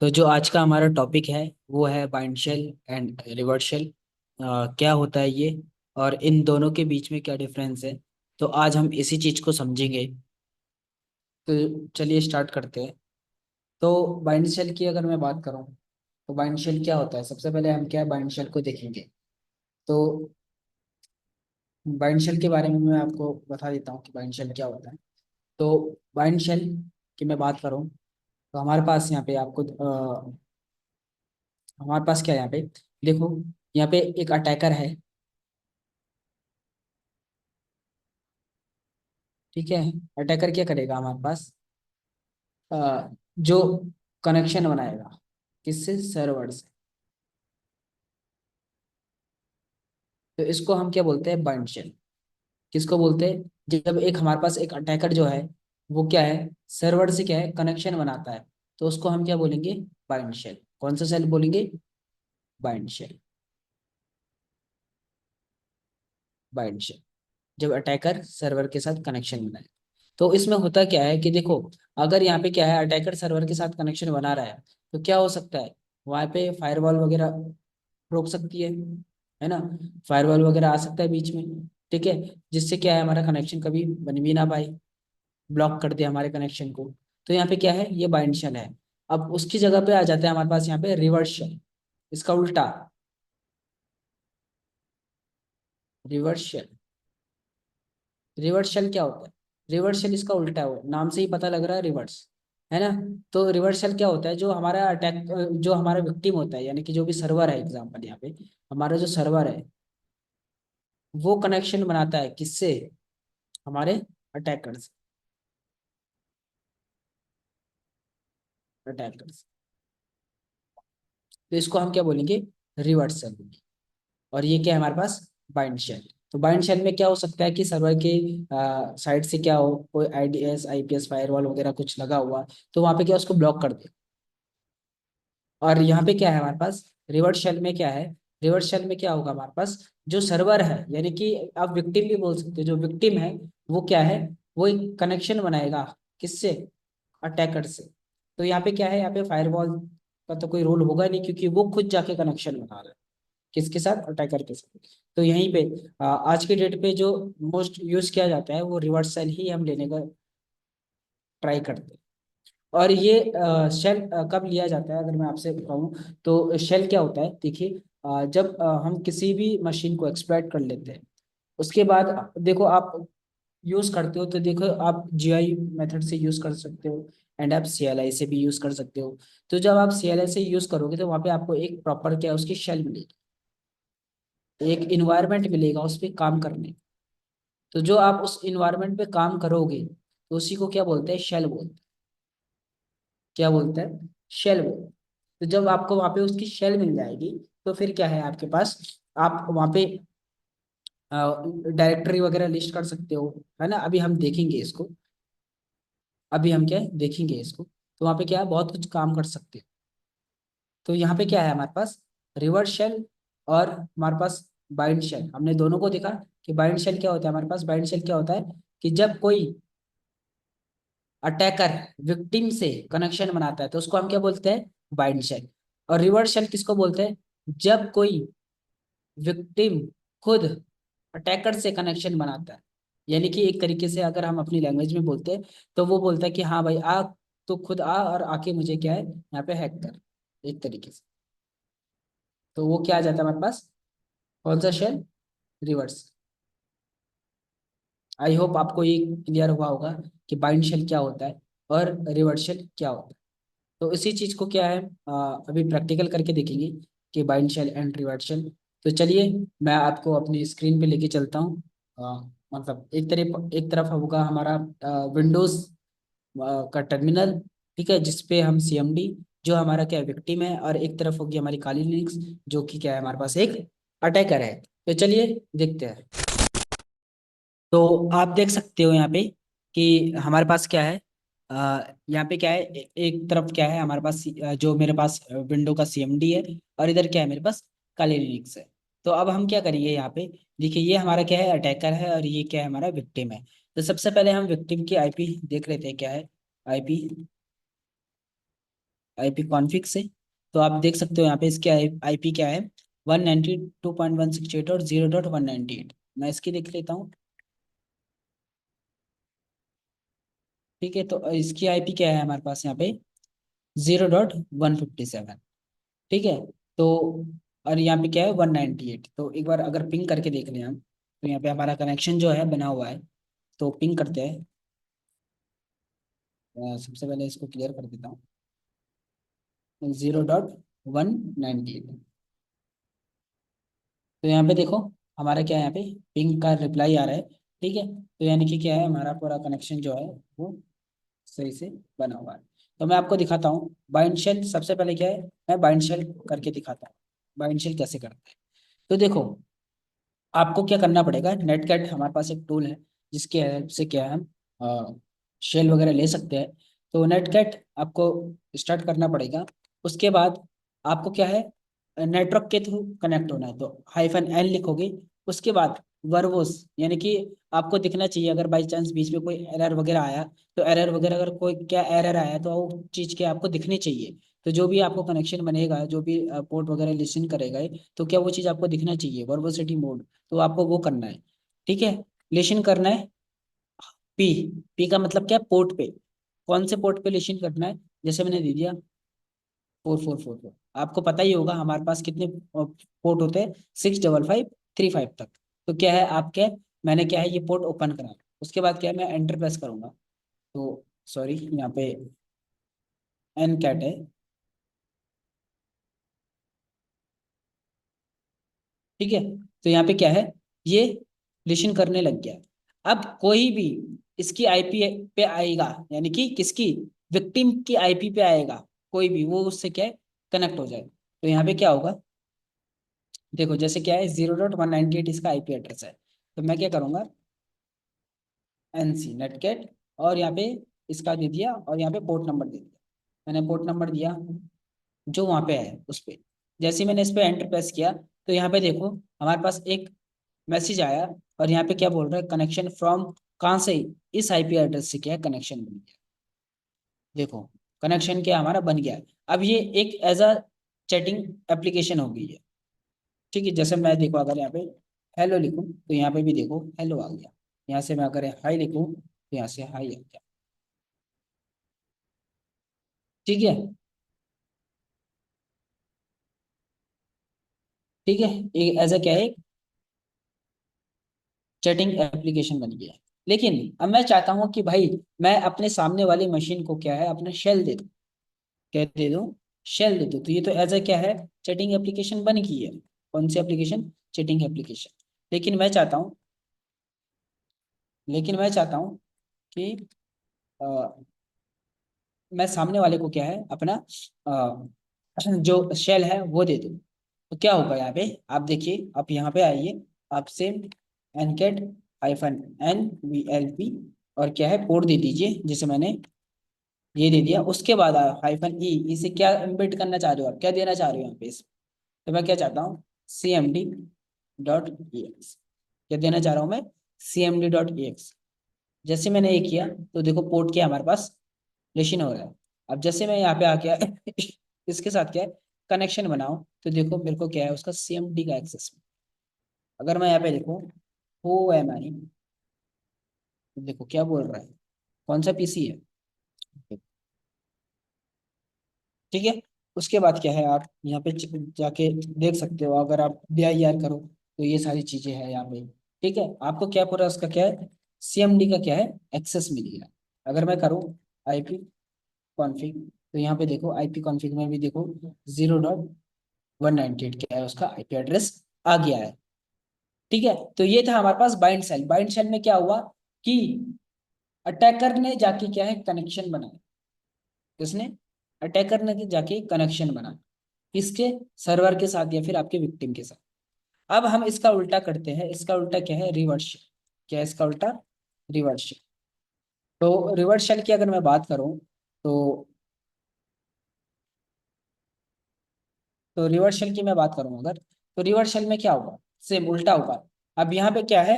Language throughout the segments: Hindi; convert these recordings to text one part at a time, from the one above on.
तो जो आज का हमारा टॉपिक है वो है bind shell and reverse shell. क्या होता है ये और इन दोनों के बीच में क्या डिफरेंस है। तो आज हम इसी चीज को समझेंगे। तो चलिए स्टार्ट करते हैं। तो बाइंड शेल की अगर मैं बात करूं तो बाइंड शेल क्या होता है, सबसे पहले हम क्या बाइंड शेल को देखेंगे। तो बाइंड शेल के बारे में मैं आपको बता देता हूँ कि बाइंड शेल क्या होता है। तो बाइंड शेल की मैं बात करूं तो हमारे पास यहाँ पे आपको हमारे पास क्या है यहाँ पे। देखो, यहाँ पे एक अटैकर है। ठीक है। अटैकर क्या करेगा हमारे पास, जो कनेक्शन बनाएगा किससे, सर्वर से। तो इसको हम क्या बोलते हैं, बाइंड शेल। किसको बोलते हैं, जब एक हमारे पास एक अटैकर जो है वो क्या है, सर्वर से क्या है कनेक्शन बनाता है। तो उसको हम क्या बोलेंगे, बाइंड शेल। कौन सा शेल बोलेंगे, बाइंड शेल। बाइंड शेल जब अटैकर सर्वर के साथ कनेक्शन बनाए। तो इसमें होता क्या है कि देखो, अगर यहाँ पे क्या है अटैकर सर्वर के साथ कनेक्शन बना रहा है तो क्या हो सकता है, वहां पे फायरवॉल वगैरह रोक सकती है ना। फायरवॉल वगैरह आ सकता है बीच में। ठीक है। जिससे क्या है हमारा कनेक्शन कभी बन भी ना पाए, ब्लॉक कर दे हमारे कनेक्शन को। तो यहाँ पे क्या है, ये बाइंड शेल है। अब उसकी जगह पे आ जाता है हमारे पास यहाँ पे रिवर्स शेल, इसका उल्टा। रिवर्स शेल, रिवर्स शेल क्या होता है, रिवर्स शेल इसका उल्टा है, वो नाम से ही पता लग रहा है रिवर्स, है ना। तो रिवर्स शेल क्या होता है, जो हमारा अटैक, जो हमारा विक्टिम होता है यानी कि जो भी सर्वर है, एग्जांपल यहाँ पे हमारा जो सर्वर है वो कनेक्शन बनाता है किससे, हमारे अटैकर से। अटैकर से। तो इसको हम क्या बोलेंगे, रिवर्स शेल। और ये क्या है हमारे पास, बाइंड शेल। तो बाइंड शेल में क्या हो सकता है कि सर्वर के साइड से क्या हो, कोई आईडीएस आईपीएस फायरवॉल वगैरह कुछ लगा हुआ, तो वहां पे क्या उसको ब्लॉक कर दे। और यहाँ पे क्या है हमारे पास, रिवर्स शेल में क्या है, रिवर्स शेल में क्या होगा हमारे पास, जो सर्वर है यानी कि आप विक्टिम भी बोल सकते हो, जो विक्टिम है वो क्या है, वो एक कनेक्शन बनाएगा किससे, अटैकर से। तो यहाँ पे क्या है, यहाँ पे फायरवॉल का तो कोई रोल होगा नहीं क्योंकि वो खुद जाके कनेक्शन बना रहा है किसके साथ, अटैकर के साथ। तो यहीं पे आज के डेट पे जो मोस्ट यूज किया जाता है वो रिवर्स शेल ही हम लेने का ट्राई करते हैं। और ये शेल कब लिया जाता है अगर मैं आपसे कहूँ, तो शेल क्या होता है देखिए, जब हम किसी भी मशीन को एक्सप्लॉइट कर लेते हैं, उसके बाद देखो आप यूज करते हो तो देखो आप जीआई मेथड से यूज कर सकते हो एंड आप सीएलआई से भी यूज कर सकते हो। तो जब आप सीएलआई से यूज करोगे तो वहां पे आपको एक प्रॉपर क्या है उसकी शेल मिलेगी, एक इन्वायरमेंट मिलेगा उस पर काम करने। तो जो आप उस इन्वायरमेंट पे काम करोगे तो उसी को क्या बोलते हैं, शेल बोलते हैं। क्या बोलते हैं, शेल बोलते हैं। तो जब आपको वहां पे उसकी शेल मिल जाएगी तो फिर क्या है आपके पास, आप वहां पे डायरेक्टरी वगैरह लिस्ट कर सकते हो, है ना। अभी हम देखेंगे इसको, अभी हम क्या है, देखेंगे इसको। तो वहां पे क्या है, बहुत कुछ काम कर सकते हैं। तो यहाँ पे क्या है हमारे पास, रिवर्स शेल और हमारे पास बाइंड शेल, हमने दोनों को देखा। कि बाइंड शेल क्या होता है हमारे पास, बाइंड शेल क्या होता है कि जब कोई अटैकर विक्टिम से कनेक्शन बनाता है तो उसको हम क्या बोलते हैं, बाइंड शेल। और रिवर्स शेल किसको बोलते हैं, जब कोई विक्टिम खुद अटैकर से कनेक्शन बनाता है। यानी कि एक तरीके से अगर हम अपनी लैंग्वेज में बोलते हैं तो वो बोलता है कि हाँ भाई आ, तो खुद आ और आके मुझे क्या है यहाँ पे हैक कर, एक तरीके से। तो वो क्या आ जाता है हमारे पास, कौन सा शेल, रिवर्स। आई होप आपको ये क्लियर हुआ होगा कि बाइंड शेल क्या होता है और रिवर्स शेल क्या होता है। तो इसी चीज को क्या है, अभी प्रैक्टिकल करके देखेंगे कि bind shell and reverse shell. तो चलिए मैं आपको अपनी स्क्रीन पे लेके चलता हूँ। मतलब एक तरफ होगा हमारा विंडोज का टर्मिनल, ठीक है, जिसपे हम सीएमडी जो हमारा क्या विक्टिम है, और एक तरफ होगी हमारी काली लिनक्स जो कि क्या है हमारे पास एक अटैकर है। तो चलिए देखते हैं। तो आप देख सकते हो यहाँ पे कि हमारे पास क्या है, यहाँ पे क्या है, एक तरफ क्या है हमारे पास जो मेरे पास विंडो का सीएमडी है, और इधर क्या है मेरे पास काली लिनक्स है। तो अब हम क्या करेंगे यहाँ पे, देखिए ये हमारा क्या है अटैकर है और ये क्या है हमारा विक्टिम है। तो सबसे पहले हम विक्टिम की आईपी देख लेते हैं क्या है, आईपी। आईपी कॉन्फ़िग से। तो आप देख सकते हो यहाँ पे इसके आईपी क्या है, 192.168 और 0.198। मैं इसकी देख लेता हूँ। ठीक है, तो इसकी आईपी क्या है हमारे पास यहाँ पे, 0.157। ठीक है। तो और यहाँ पे क्या है, 198। तो एक बार अगर पिंग करके देख लें हम, तो यहाँ पे हमारा कनेक्शन जो है बना हुआ है। तो पिंग करते हैं। सबसे पहले इसको क्लियर कर देता हूँ। 0.198। तो यहाँ पे देखो, हमारा क्या है, यहाँ पे पिंग का रिप्लाई आ रहा है। ठीक है, तो यानी कि क्या है, हमारा पूरा कनेक्शन जो है वो सही से बना हुआ है। तो मैं आपको दिखाता हूँ बाइंड शेल। सबसे पहले क्या है, मैं बाइंड शेल करके दिखाता हूँ बाइंड शेल कैसे करते हैं। तो देखो, आपको क्या करना पड़ेगा, नेटकैट हमारे पास एक टूल है जिसके हेल्प से क्या है हम शेल वगैरह ले सकते हैं। तो नेटकैट आपको स्टार्ट करना पड़ेगा। उसके बाद आपको क्या है, नेटवर्क के थ्रू कनेक्ट होना है, तो -n लिखोगे। उसके बाद वर्बोस, यानी कि आपको दिखना चाहिए अगर बाई चांस बीच में कोई एरर वगैरह आया, तो एरर वगैरह अगर कोई क्या एरर आया तो वो चीज़ के आपको दिखनी चाहिए। तो जो भी आपको कनेक्शन बनेगा, जो भी पोर्ट वगैरह लिसन करेगा, तो क्या वो चीज़ आपको दिखना चाहिए, वर्बोसिटी मोड। तो आपको वो करना है। ठीक है, लिसन करना है। पी, पी का मतलब क्या है, पोर्ट पे। कौन से पोर्ट पे लिसन करना है, जैसे मैंने दे दिया 4444। आपको पता ही होगा हमारे पास कितने पोर्ट होते हैं, 65535 तक। तो क्या है आपके, मैंने क्या है ये पोर्ट ओपन करा। उसके बाद क्या है, मैं एंटर प्रेस करूंगा। तो सॉरी, यहाँ पे एन कैट है। ठीक है, तो यहाँ पे क्या है, ये लिसन करने लग गया। अब कोई भी इसकी आईपी पे आएगा, यानी कि किसकी, विक्टिम की आईपी पे आएगा, कोई भी वो उससे क्या है, कनेक्ट हो जाए। तो यहाँ पे क्या होगा, देखो जैसे क्या है, 0.198 इसका आईपी एड्रेस है। तो मैं क्या करूंगा, एनसी नेटगेट, और यहाँ पे इसका दे दिया, और यहाँ पे पोर्ट नंबर दे दिया। मैंने पोर्ट नंबर दिया जो वहाँ पे है उस पे। जैसे ही मैंने इस पे एंटर प्रेस किया, तो यहाँ पे देखो हमारे पास एक मैसेज आया। और यहाँ पे क्या बोल रहा है, कनेक्शन फ्रॉम, कहाँ से, इस आईपी एड्रेस से क्या है, कनेक्शन बन गया। देखो, कनेक्शन क्या हमारा बन गया है। अब ये एक एज अ चैटिंग एप्लीकेशन हो गई है। ठीक है, जैसे मैं देखो अगर यहाँ पे हेलो लिखूँ, तो यहाँ पे भी देखो हेलो आ गया। यहाँ से मैं अगर हाई लिखूँ, तो यहाँ से हाई आ गया। ठीक है। ठीक है, एक एज अ क्या है, चैटिंग एप्लीकेशन बन गया है। लेकिन अब मैं चाहता हूँ कि भाई मैं अपने सामने वाली मशीन को क्या है, अपना शेल दे दूँ। क्या दे दूँ, शेल दे दूँ। तो ये तो एज अ क्या है, चैटिंग एप्लीकेशन बन गई है। कौन सी एप्लीकेशन, चैटिंग एप्लीकेशन। लेकिन मैं चाहता हूँ, लेकिन मैं चाहता हूँ कि अ, मैं सामने वाले को क्या है, अपना जो शेल है वो दे दूँ। तो क्या होगा यहाँ पे, आप देखिए, आप यहाँ पे आइए। आप सेम एनकेट -NVLP, और क्या है, पोर्ट दे दीजिए, जैसे मैंने ये दे दिया। उसके बाद -E, इसे क्या इम्बिट करना चाह रहे हो, आप क्या देना चाह रहे हो यहाँ पे तो मैं क्या चाहता हूँ, CMD.ex। क्या देना चाह रहा हूँ मैं, CMD.ex। जैसे मैंने ये किया, तो देखो पोर्ट क्या हमारे पास लेशन हो रहा है। अब जैसे मैं यहाँ पे आके इसके साथ क्या है, कनेक्शन बनाऊं, तो देखो मेरे को क्या है, उसका CMD का एक्सेस। अगर मैं यहाँ पे देखूँ हो एम आई, तो देखो क्या बोल रहा है, कौन सा पीसी है। ठीक है, उसके बाद क्या है, आप यहाँ पे जाके देख सकते हो। अगर आप BIR करो, तो ये सारी चीजें हैं यहाँ पे। ठीक है, आपको क्या पूरा उसका क्या है, CMD का क्या है, एक्सेस मिल गया। अगर मैं करूँ आईपी कॉन्फ़िग, तो यहाँ पे देखो आईपी कॉन्फ़िग में भी देखो 0.198 क्या है, उसका आईपी एड्रेस आ गया है। ठीक है, तो ये था हमारे पास बाइंड सेल। बाइंड सेल में क्या हुआ कि अटैकर ने जाके क्या है, कनेक्शन बनाया। किसने, अटैकर ने जाके कनेक्शन बना, किसके, सर्वर के साथ या फिर आपके विक्टिम के साथ। अब हम इसका उल्टा करते हैं। इसका उल्टा क्या है, रिवर्स। क्या है इसका उल्टा, रिवर्स। तो रिवर्स शेल की अगर मैं बात करूं, तो रिवर्स शेल की मैं बात करूं अगर, तो रिवर्स शेल में क्या होगा, सेम उल्टा होगा। अब यहाँ पे क्या है,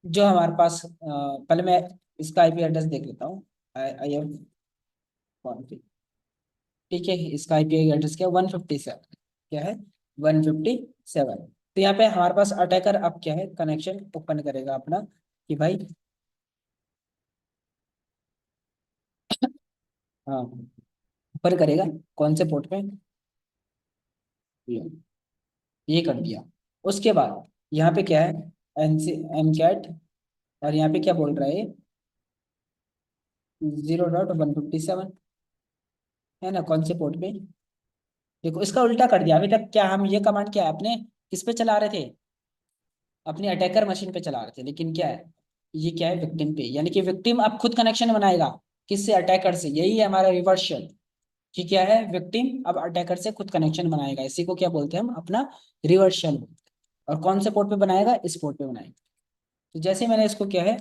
जो हमारे पास पहले मैं इसका आईपी एड्रेस देख लेता हूँ। I am config. ठीक है, इसका आईपी एड्रेस क्या है? 157। क्या है? 157। तो यहाँ पे हमारे पास अटैकर अब क्या है, कनेक्शन ओपन करेगा अपना कि भाई, हाँ, ओपन करेगा कौन से पोर्ट पे? ये कर दिया। उसके बाद यहाँ पे क्या है, एन सी एम कैट, और यहाँ पे क्या बोल रहा है? 0.157, है ना, कौन से पोर्ट पे? देखो इसका उल्टा कर दिया। अभी तक क्या हम ये कमांड क्या है अपने किस पे चला रहे थे? अपनी अटैकर मशीन पे चला रहे थे, लेकिन क्या है, ये क्या है, विक्टिम पे। यानी कि विक्टिम अब खुद कनेक्शन बनाएगा। किससे? अटैकर से। यही है हमारा रिवर्सल, कि क्या है, विक्टिम अब अटैकर से खुद कनेक्शन बनाएगा। इसी को क्या बोलते हैं हम? अपना रिवर्सल। और कौन से पोर्ट पे बनाएगा? इस पोर्ट पे बनाएगा। तो जैसे मैंने इसको क्या है,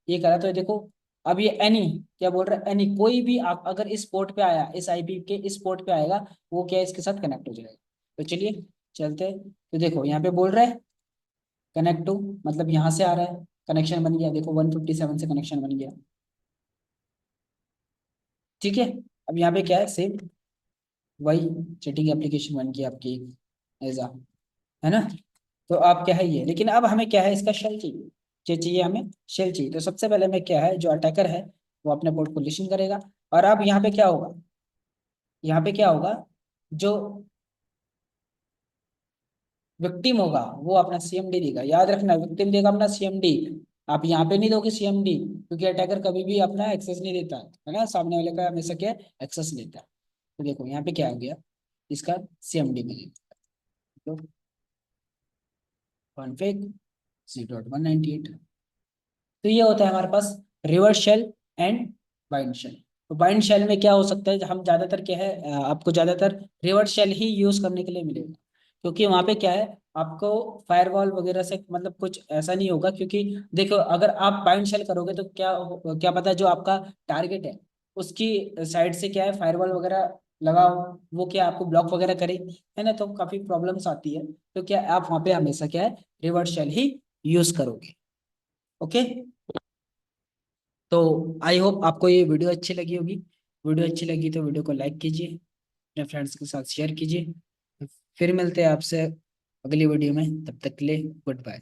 ये करा, तो देखो अब ये एनी क्या बोल रहा है, एनी कोई भी आप अगर इस पोर्ट पे आया, इस आईपी के इस पोर्ट पे आएगा, वो क्या है, इसके साथ कनेक्ट हो जाएगा। तो चलिए चलते हैं। तो देखो यहाँ पे बोल रहा है कनेक्ट टू, मतलब यहाँ से आ रहा है, कनेक्शन बन गया। देखो 157 से कनेक्शन बन गया। ठीक है, अब यहाँ पे क्या है, सेम वही चैटिंग एप्लीकेशन बन गई आपकी, ऐसा, है ना। तो आप क्या है ये, लेकिन अब हमें क्या है, इसका शेल चाहिए। क्या चाहिए हमें? शेल चाहिए। तो सबसे पहले में क्या है, जो अटैकर है वो अपने पोर्ट को लिशन करेगा। और अब यहाँ पे क्या होगा, यहाँ पे क्या होगा, जो विक्टिम होगा वो अपना सीएमडी देगा। याद रखना, विक्टिम देगा अपना सीएमडी। आप यहाँ पे नहीं दोगे सीएमडी, क्योंकि अटैकर कभी भी अपना एक्सेस नहीं देता है ना, सामने वाले का हमेशा क्या एक्सेस लेता है। तो देखो यहाँ पे क्या हो गया, इसका सीएमडी मिलेगा। तो कॉन्फ़िग 0.198। तो ये होता है हमारे पास reverse shell and bind shell. तो बाइंड शेल में क्या हो सकता है, हम ज्यादातर क्या है, आपको ज्यादातर रिवर्स शेल ही यूज करने के लिए मिलेगा। क्योंकि वहां पे क्या है, आपको फायरवॉल वगैरह से मतलब कुछ ऐसा नहीं होगा। क्योंकि देखो अगर आप बाइंड शेल करोगे तो क्या पता जो आपका टारगेट है उसकी साइड से क्या है, फायरवॉल वगैरह लगाओ, वो क्या आपको ब्लॉक वगैरह करे, है ना, तो काफी प्रॉब्लम्स आती है। तो क्या आप वहां पे हमेशा क्या है, रिवर्स शेल ही यूज करोगे। ओके। तो आई होप आपको ये वीडियो अच्छी लगी होगी। वीडियो अच्छी लगी तो वीडियो को लाइक कीजिए, अपने फ्रेंड्स के साथ शेयर कीजिए। फिर मिलते हैं आपसे अगली वीडियो में, तब तक के लिए गुड बाय।